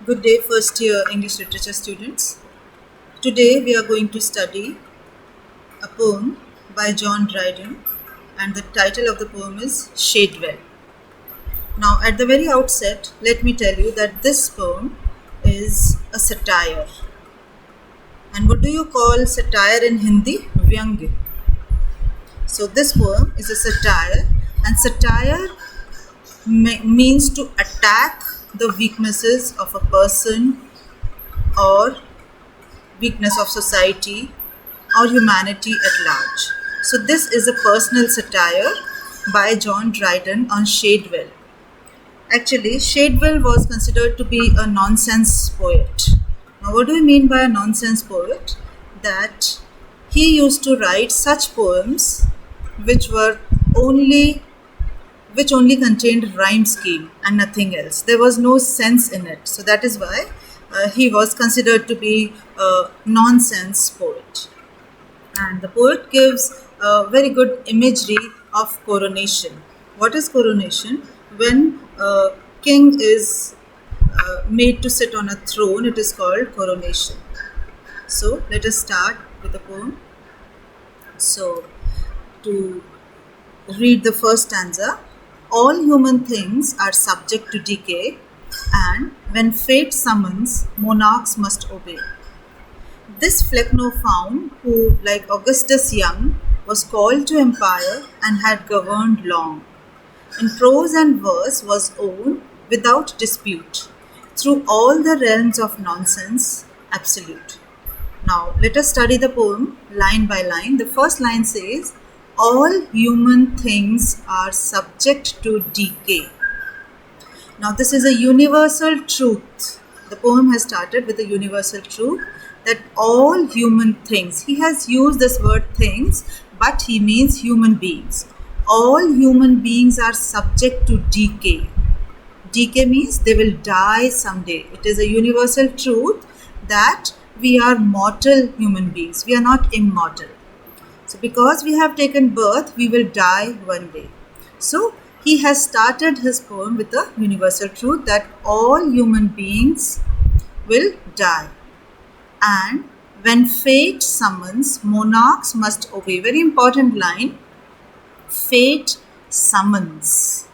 Good day, first year English literature students. Today we are going to study a poem by John Dryden, and the title of the poem is Shadwell. Now, at the very outset, let me tell you that this poem is a satire. And what do you call satire in Hindi? Vyang. So, this poem is a satire, and satire means to attack the weaknesses of a person or weakness of society or humanity at large. So this is a personal satire by John Dryden on Shadwell. Actually, Shadwell was considered to be a nonsense poet. Now what do we mean by a nonsense poet? That he used to write such poems which only contained rhyme scheme and nothing else. There was no sense in it. So that is why he was considered to be a nonsense poet. And the poet gives a very good imagery of coronation. What is coronation? When a king is made to sit on a throne, it is called coronation. So let us start with the poem. So to read the first stanza, all human things are subject to decay, and when fate summons, monarchs must obey. This Flecknoe found, who, like Augustus Young, was called to empire and had governed long. In prose and verse was owned without dispute, through all the realms of nonsense, absolute. Now, let us study the poem line by line. The first line says, all human things are subject to decay. Now, this is a universal truth. The poem has started with a universal truth that all human things, he has used this word things, but he means human beings. All human beings are subject to decay. Decay means they will die someday. It is a universal truth that we are mortal human beings. We are not immortal. So because we have taken birth, we will die one day. So he has started his poem with a universal truth that all human beings will die. And when fate summons, monarchs must obey. Very important line. Fate summons.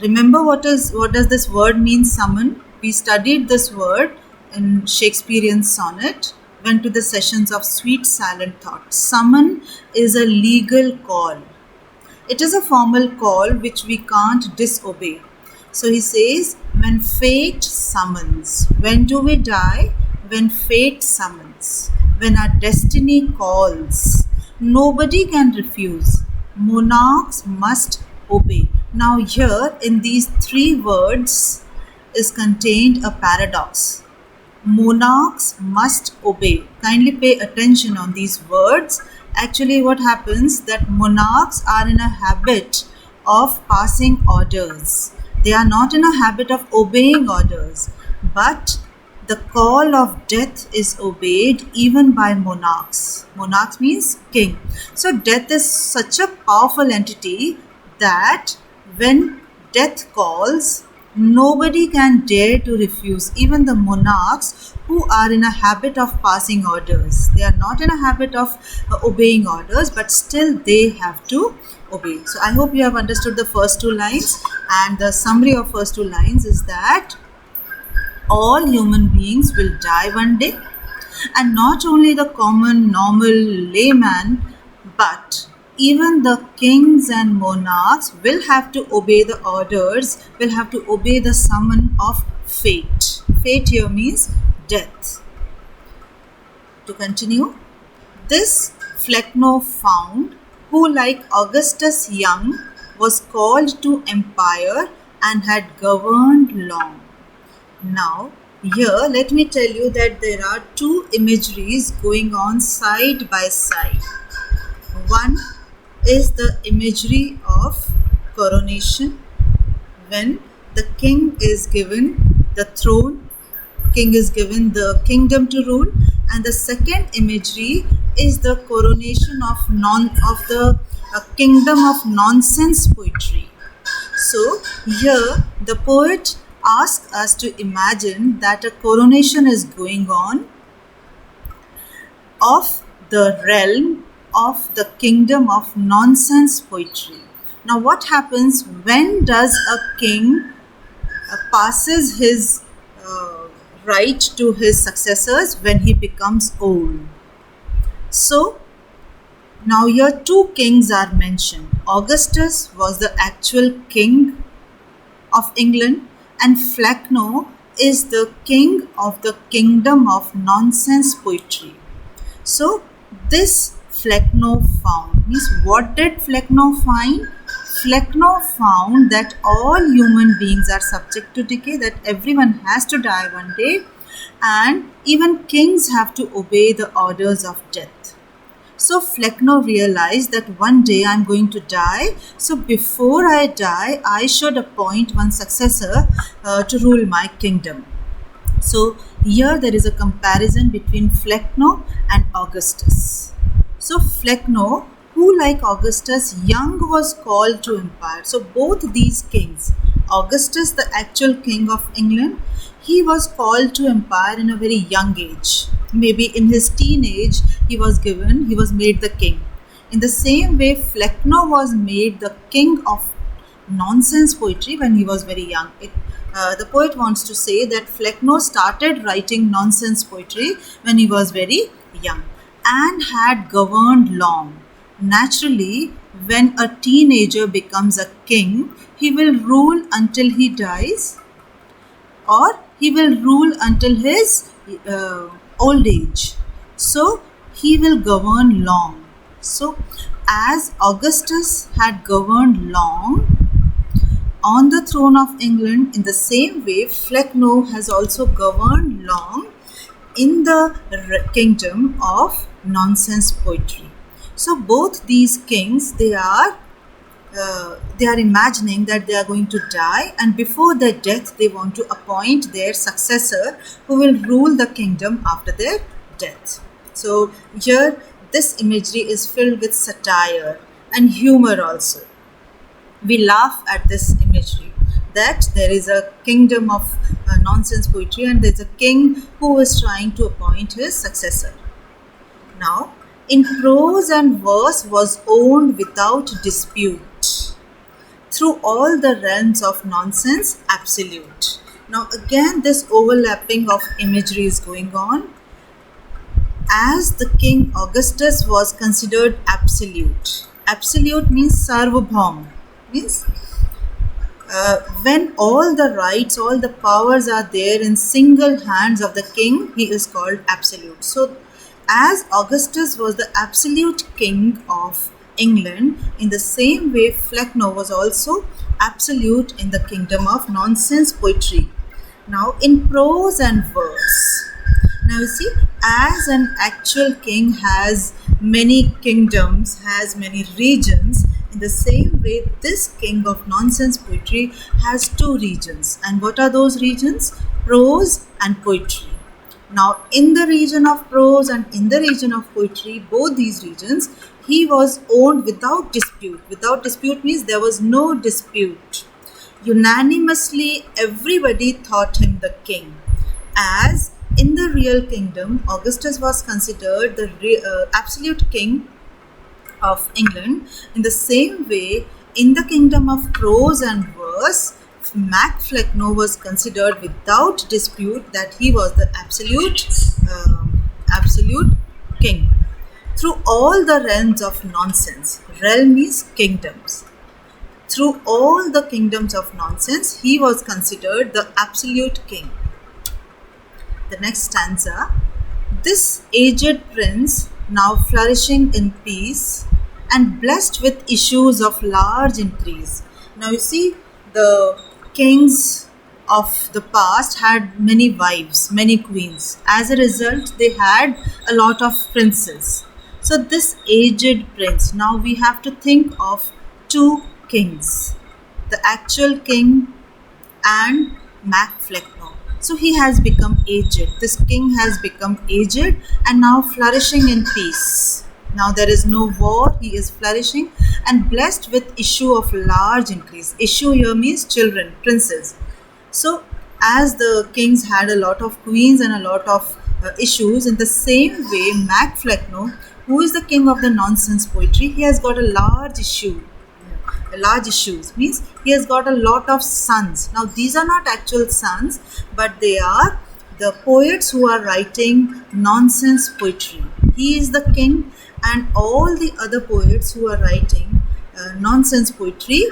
Remember what does this word mean, summon? We studied this word in Shakespearean sonnet, went to the sessions of sweet silent thought. Summon is a legal call. It is a formal call which we can't disobey. So he says, when fate summons. When do we die? When fate summons. When our destiny calls. Nobody can refuse. Monarchs must obey. Now here in these three words is contained a paradox. Monarchs must obey. Kindly pay attention on these words. Actually what happens that monarchs are in a habit of passing orders. They are not in a habit of obeying orders, but the call of death is obeyed even by monarchs. Monarchs means king. So death is such a powerful entity that when death calls, nobody can dare to refuse, even the monarchs who are in a habit of passing orders. They are not in a habit of obeying orders, but still they have to obey. So I hope you have understood the first two lines, and the summary of first two lines is that all human beings will die one day, and not only the common normal layman, but even the kings and monarchs will have to obey the orders, will have to obey the summon of fate. Fate here means death. To continue, this Flecknoe found, who like Augustus Young was called to empire and had governed long. Now, here let me tell you that there are two imageries going on side by side. One is the imagery of coronation, when the king is given the throne, king is given the kingdom to rule, and the second imagery is the coronation of the kingdom of nonsense poetry. So here the poet ask us to imagine that a coronation is going on of the realm of the kingdom of nonsense poetry. Now, what happens when does a king passes his right to his successors when he becomes old? So, now here two kings are mentioned. Augustus was the actual king of England, and Flecknoe is the king of the kingdom of nonsense poetry. So this Flecknoe found, means what did Flecknoe find? Flecknoe found that all human beings are subject to decay, that everyone has to die one day, and even kings have to obey the orders of death. So Flecknoe realized that one day I'm going to die. So before I die, I should appoint one successor to rule my kingdom. So here there is a comparison between Flecknoe and Augustus. So Flecknoe, who like Augustus, young, was called to empire. So both these kings, Augustus, the actual king of England, he was called to empire in a very young age. Maybe in his teenage, he was made the king. In the same way, Flecknoe was made the king of nonsense poetry when he was very young. The poet wants to say that Flecknoe started writing nonsense poetry when he was very young and had governed long. Naturally, when a teenager becomes a king, he will rule until he dies, or he will rule until his old age. So he will govern long. So as Augustus had governed long on the throne of England, in the same way Flecknoe has also governed long in the kingdom of nonsense poetry. So both these kings, they are imagining that they are going to die, and before their death they want to appoint their successor who will rule the kingdom after their death. So here this imagery is filled with satire and humor also. We laugh at this imagery that there is a kingdom of nonsense poetry and there is a king who is trying to appoint his successor. Now, in prose and verse was owned without dispute, through all the realms of nonsense absolute. Now again this overlapping of imagery is going on. As the king Augustus was considered absolute. Absolute means sarvabhaum, means when all the rights, all the powers are there in single hands of the king, he is called absolute. So as Augustus was the absolute king of England, in the same way Flecknoe was also absolute in the kingdom of nonsense poetry. Now in prose and verse. Now you see, as an actual king has many kingdoms, has many regions, in the same way this king of nonsense poetry has two regions. And what are those regions? Prose and poetry. Now in the region of prose and in the region of poetry, both these regions, he was owned without dispute. Without dispute means there was no dispute. Unanimously everybody thought him the king. As in the real kingdom, Augustus was considered the absolute king of England. In the same way, in the kingdom of prose and verse, Mac Flecknoe was considered without dispute that he was the absolute king. Through all the realms of nonsense, realm means kingdoms. Through all the kingdoms of nonsense, he was considered the absolute king. The next stanza. This aged prince, now flourishing in peace and blessed with issues of large increase. Now you see, the kings of the past had many wives, many queens. As a result, they had a lot of princes. So this aged prince, now we have to think of two kings, the actual king and Mac Flecknoe. So he has become aged. This king has become aged and now flourishing in peace. Now there is no war, he is flourishing and blessed with issue of large increase. Issue here means children, princes. So, as the kings had a lot of queens and a lot of issues, in the same way, Mac Flecknoe, who is the king of the nonsense poetry, he has got a large issue. Large issues means he has got a lot of sons. Now, these are not actual sons, but they are the poets who are writing nonsense poetry. He is the king, and all the other poets who are writing nonsense poetry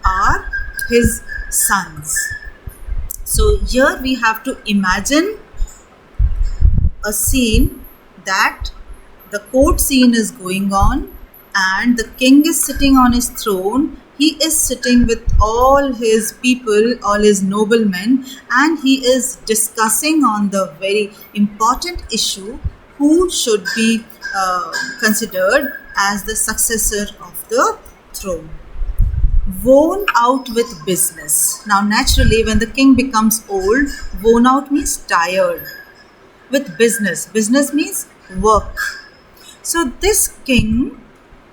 are his sons. So here we have to imagine a scene that the court scene is going on and the king is sitting on his throne. He is sitting with all his people, all his noblemen, and he is discussing on the very important issue who should be considered as the successor of the throne. Worn out with business. Now, naturally, when the king becomes old, worn out means tired. With business, business means work. So, this king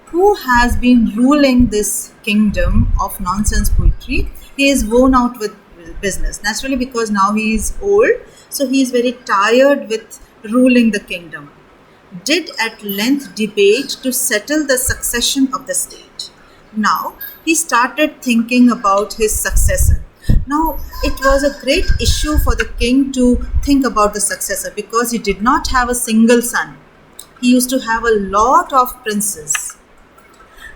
who has been ruling this kingdom of nonsense poetry, he is worn out with business. Naturally, because now he is old, so he is very tired with ruling the kingdom. Did at length debate to settle the succession of the state. Now, he started thinking about his successor. Now, it was a great issue for the king to think about the successor because he did not have a single son. He used to have a lot of princes.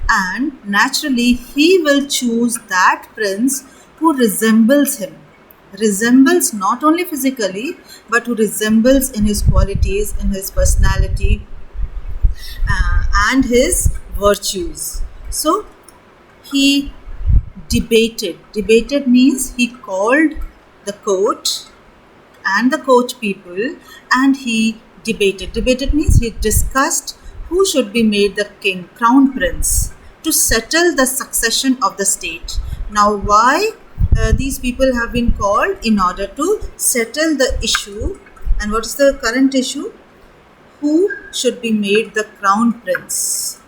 And naturally, he will choose that prince who resembles him. Resembles not only physically, but who resembles in his qualities, in his personality, and his virtues. So, he debated. Debated means he called the court and the court people and he debated. Debated means he discussed who should be made the king, crown prince, to settle the succession of the state. Now, why these people have been called? In order to settle the issue. And what is the current issue? Who should be made the crown prince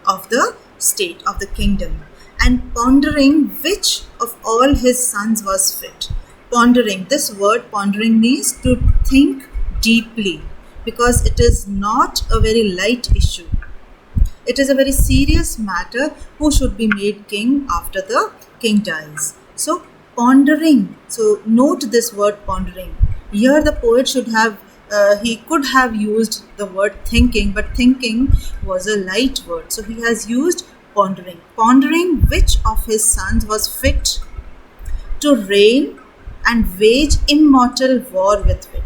of the state, of the kingdom, and pondering which of all his sons was fit. Pondering, this word pondering means to think deeply, because it is not a very light issue. It is a very serious matter who should be made king after the king dies. So, pondering. So, note this word pondering. Here the poet should have he could have used the word thinking, but thinking was a light word. So he has used pondering. Pondering which of his sons was fit to reign and wage immortal war with it.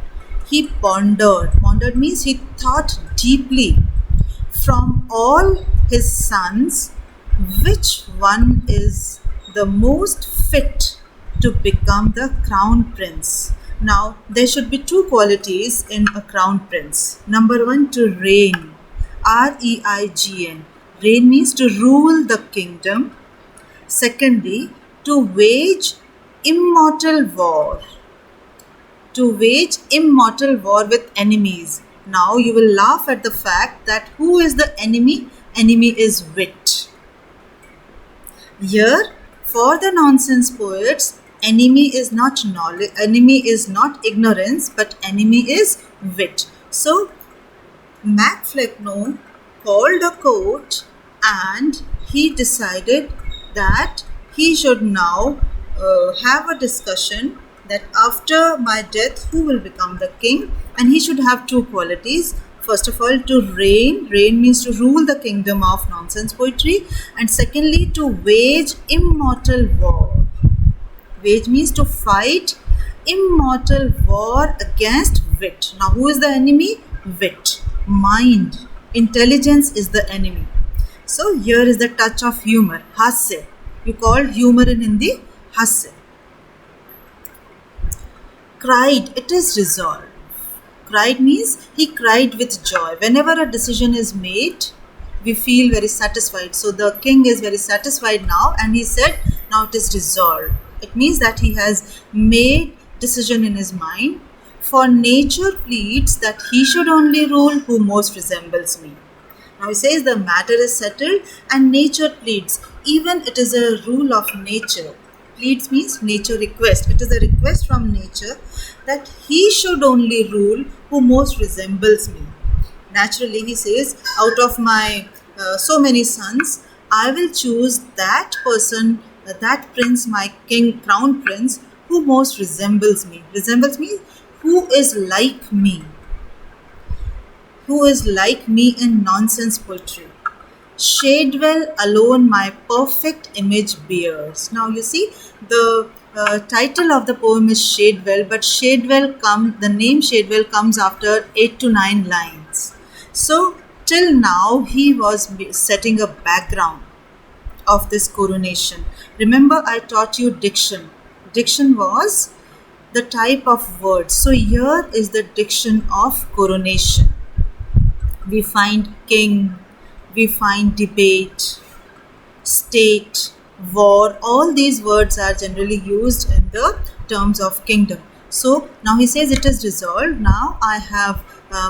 He pondered. Pondered means he thought deeply. From all his sons, which one is the most fit to become the crown prince? Now, there should be two qualities in a crown prince. Number one, to reign. R-E-I-G-N. Reign means to rule the kingdom. Secondly, to wage immortal war. To wage immortal war with enemies. Now, you will laugh at the fact that who is the enemy? Enemy is wit. Here, for the nonsense poets, enemy is not knowledge, enemy is not ignorance, but enemy is wit. So, Mac Flecknoe called a court and he decided that he should now have a discussion that after my death, who will become the king? And he should have two qualities. First of all, to reign. Reign means to rule the kingdom of nonsense poetry. And secondly, to wage immortal war. Wage means to fight immortal war against wit. Now, who is the enemy? Wit. Mind. Intelligence is the enemy. So, here is the touch of humor. Hasya. You call humor in Hindi hasya. Cried. It is resolved. Cried means he cried with joy. Whenever a decision is made, we feel very satisfied. So, the king is very satisfied now and he said, now it is resolved. It means that he has made decision in his mind. For nature pleads that he should only rule who most resembles me. Now he says the matter is settled and nature pleads. Even it is a rule of nature. pleads means nature request. It is a request from nature that he should only rule who most resembles me. Naturally, he says, out of my so many sons, I will choose that person, that prince, my king, crown prince, who most resembles me. Resembles me, who is like me. Who is like me in nonsense poetry. Shadwell alone my perfect image bears. Now you see, the title of the poem is Shadwell, but the name Shadwell comes after 8 to 9 lines. So till now he was setting a background of this coronation. Remember, I taught you diction. Diction was the type of words. So here is the diction of coronation. We find king, we find debate, state, war. All these words are generally used in the terms of kingdom. So now he says it is resolved. Now I have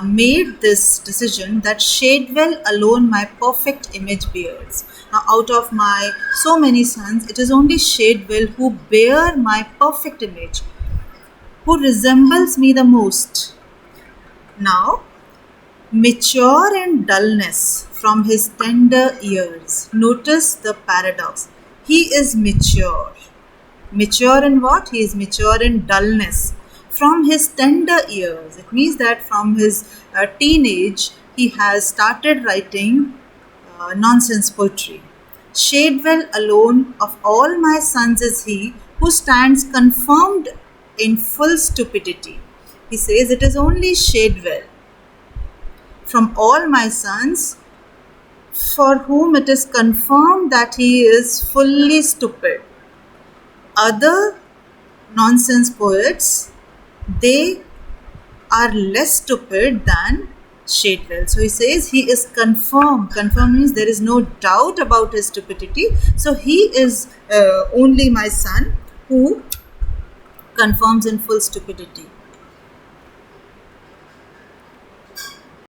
made this decision that Shadwell alone my perfect image bears. Now out of my so many sons, it is only Shadwell who bear my perfect image, who resembles me the most. Now, mature in dullness from his tender years. Notice the paradox. He is mature. Mature in what? He is mature in dullness. From his tender years. It means that from his teenage, he has started writing nonsense poetry. Shadwell alone of all my sons is he who stands confirmed in full stupidity. He says it is only Shadwell from all my sons for whom it is confirmed that he is fully stupid. Other nonsense poets, they are less stupid than Shadwell. So he says he is confirmed. Confirmed means there is no doubt about his stupidity. So he is only my son who confirms in full stupidity.